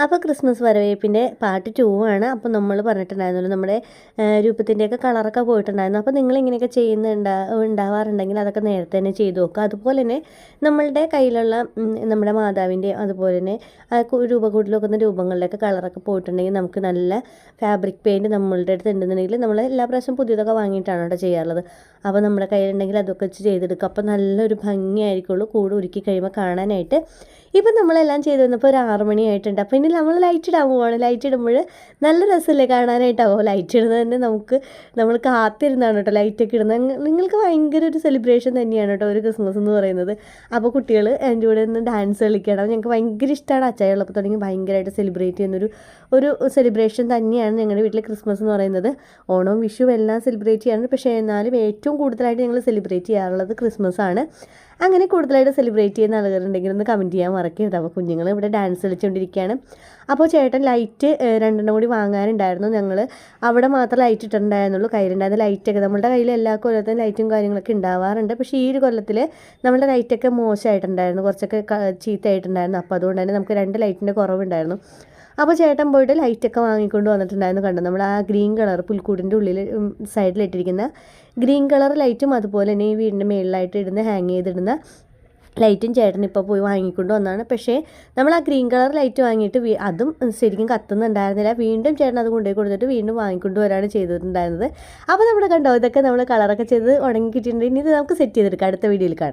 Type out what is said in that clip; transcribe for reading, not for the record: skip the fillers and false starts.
അപ്പോൾ Christmas വരവേൽപ്പിൻ്റെ part 2 ആണ്. അപ്പോൾ നമ്മൾ പറഞ്ഞിട്ടുണ്ടായിരുന്നല്ലോ നമ്മുടെ രൂപത്തിൻ്റെയൊക്കെ കളറൊക്കെ പോയിട്ടുണ്ടായിരുന്നു. അപ്പോൾ നിങ്ങളിങ്ങനെയൊക്കെ ഉണ്ടാവാറുണ്ടെങ്കിൽ അതൊക്കെ നേരത്തെ തന്നെ ചെയ്തു നോക്കുക. അതുപോലെ തന്നെ നമ്മളുടെ കയ്യിലുള്ള നമ്മുടെ മാതാവിൻ്റെ അതുപോലെ തന്നെ രൂപക്കൂട്ടിൽ വെക്കുന്ന രൂപങ്ങളിലൊക്കെ കളറൊക്കെ പോയിട്ടുണ്ടെങ്കിൽ നമുക്ക് നല്ല ഫാബ്രിക് പെയിൻറ്റ് നമ്മളുടെ അടുത്ത് ഉണ്ടെന്നുണ്ടെങ്കിൽ നമ്മൾ എല്ലാ പ്രാവശ്യം പുതിയതൊക്കെ വാങ്ങിയിട്ടാണ് കേട്ടോ ചെയ്യാറുള്ളത്. അപ്പോൾ നമ്മുടെ കയ്യിലുണ്ടെങ്കിൽ അതൊക്കെ വെച്ച് ചെയ്തെടുക്കുക. അപ്പോൾ നല്ലൊരു ഭംഗിയായിരിക്കുള്ളൂ കൂടെ ഒരുക്കി കഴിയുമ്പോൾ കാണാനായിട്ട്. ഇപ്പം നമ്മളെല്ലാം ചെയ്ത് വന്നപ്പോൾ ഒരു 6 മണിയായിട്ടുണ്ട്. അപ്പോൾ ഇനി നമ്മൾ ലൈറ്റ് ഇടാൻ പോവാണ്. ലൈറ്റ് ഇടുമ്പോൾ നല്ല രസമല്ലേ കാണാനായിട്ടാവോ. ലൈറ്റ് ഇടുന്നത് തന്നെ നമ്മൾ കാത്തിരുന്നാണ് കേട്ടോ ലൈറ്റൊക്കെ ഇടുന്നത്. നിങ്ങൾക്ക് ഭയങ്കര ഒരു സെലിബ്രേഷൻ തന്നെയാണ് കേട്ടോ ഒരു ക്രിസ്മസ് എന്ന് പറയുന്നത്. അപ്പോൾ കുട്ടികൾ എൻ്റെ കൂടെ ഒന്ന് ഡാൻസ് കളിക്കണം. ഞങ്ങൾക്ക് ഭയങ്കര ഇഷ്ടമാണ്. അച്ചായുള്ളപ്പോൾ തുടങ്ങി ഭയങ്കരമായിട്ട് സെലിബ്രേറ്റ് ചെയ്യുന്നൊരു സെലിബ്രേഷൻ തന്നെയാണ് ഞങ്ങളുടെ വീട്ടിൽ ക്രിസ്മസ് എന്ന് പറയുന്നത്. ഓണവും വിഷുവും എല്ലാം സെലിബ്രേറ്റ് ചെയ്യാറുണ്ട്. പക്ഷേ എന്നാലും ഏറ്റവും കൂടുതലായിട്ട് ഞങ്ങൾ സെലിബ്രേറ്റ് ചെയ്യാറുള്ളത് ക്രിസ്മസ് ആണ്. അങ്ങനെ കൂടുതലായിട്ട് സെലിബ്രേറ്റ് ചെയ്യുന്ന ആളുകളുണ്ടെങ്കിൽ ഒന്ന് കമൻറ്റ് ചെയ്യാൻ മറക്കരുത്. അപ്പോൾ കുഞ്ഞുങ്ങൾ ഇവിടെ ഡാൻസ് കളിച്ചുകൊണ്ടിരിക്കുകയാണ്. അപ്പോൾ ചേട്ടൻ ലൈറ്റ് 2 കൂടി വാങ്ങാനുണ്ടായിരുന്നു. ഞങ്ങൾ അവിടെ മാത്രം ലൈറ്റ് ഇട്ടിട്ടുണ്ടായിരുന്നുള്ളൂ. കയ്യിലുണ്ടായിരുന്ന ലൈറ്റൊക്കെ നമ്മുടെ കയ്യിൽ എല്ലാ കൊല്ലത്തും ലൈറ്റും കാര്യങ്ങളൊക്കെ ഉണ്ടാവാറുണ്ട്. പക്ഷേ ഈ ഒരു കൊല്ലത്തിൽ നമ്മുടെ ലൈറ്റൊക്കെ മോശമായിട്ടുണ്ടായിരുന്നു, കുറച്ചൊക്കെ ചീത്തയായിട്ടുണ്ടായിരുന്നു. അപ്പോൾ അതുകൊണ്ട് തന്നെ നമുക്ക് 2 ലൈറ്റിൻ്റെ കുറവുണ്ടായിരുന്നു. അപ്പോൾ ചേട്ടൻ പോയിട്ട് ലൈറ്റൊക്കെ വാങ്ങിക്കൊണ്ട് വന്നിട്ടുണ്ടായിരുന്നു. കണ്ടു നമ്മൾ ആ ഗ്രീൻ കളർ പുൽക്കൂടിൻ്റെ ഉള്ളിൽ സൈഡിലിട്ടിരിക്കുന്ന ഗ്രീൻ കളർ ലൈറ്റും അതുപോലെ തന്നെ ഈ വീടിൻ്റെ മേളിലായിട്ട് ഹാങ് ചെയ്തിടുന്ന ലൈറ്റും ചേട്ടൻ ഇപ്പോൾ പോയി വാങ്ങിക്കൊണ്ട് വന്നതാണ്. പക്ഷേ നമ്മൾ ആ ഗ്രീൻ കളർ ലൈറ്റ് വാങ്ങിയിട്ട് അതും ശരിക്കും കത്തുന്നുണ്ടായിരുന്നില്ല. വീണ്ടും ചേട്ടൻ അത് കൊണ്ടുപോയി കൊടുത്തിട്ട് വീണ്ടും വാങ്ങിക്കൊണ്ട് വരാണ് ചെയ്തിട്ടുണ്ടായിരുന്നത്. അപ്പോൾ നമ്മൾ കണ്ടോ ഇതൊക്കെ നമ്മൾ കളറൊക്കെ ചെയ്ത് ഉണങ്ങി കിട്ടിയിട്ടുണ്ടെങ്കിൽ ഇത് നമുക്ക് സെറ്റ് ചെയ്തെടുക്കാം. അടുത്ത വീഡിയോയിൽ കാണാം.